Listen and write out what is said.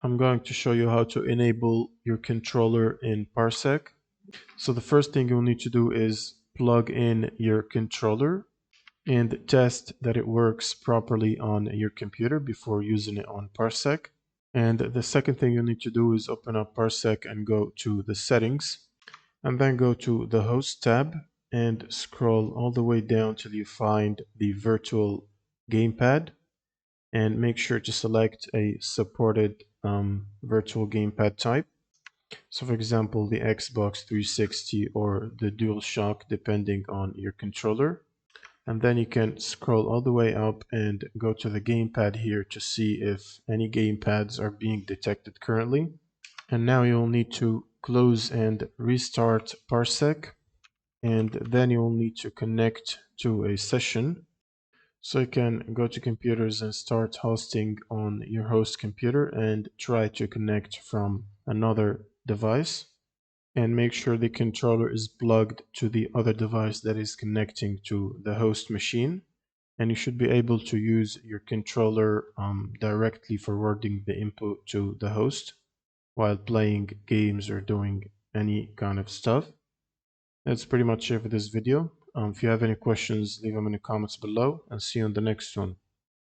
I'm going to show you how to enable your controller in Parsec. So the first thing you'll need to do is plug in your controller and test that it works properly on your computer before using it on Parsec. And the second thing you need to do is open up Parsec and go to the settings, and then go to the host tab and scroll all the way down till you find the virtual gamepad, and make sure to select a supported virtual gamepad type. So for example, the Xbox 360 or the DualShock, depending on your controller. And then you can scroll all the way up and go to the gamepad here to see if any gamepads are being detected currently. And now you'll need to close and restart Parsec, and then you'll need to connect to a session. So you can go to computers and start hosting on your host computer and try to connect from another device, and make sure the controller is plugged to the other device that is connecting to the host machine. And you should be able to use your controller directly forwarding the input to the host while playing games or doing any kind of stuff. That's pretty much it for this video. If you have any questions, leave them in the comments below, and see you on the next one.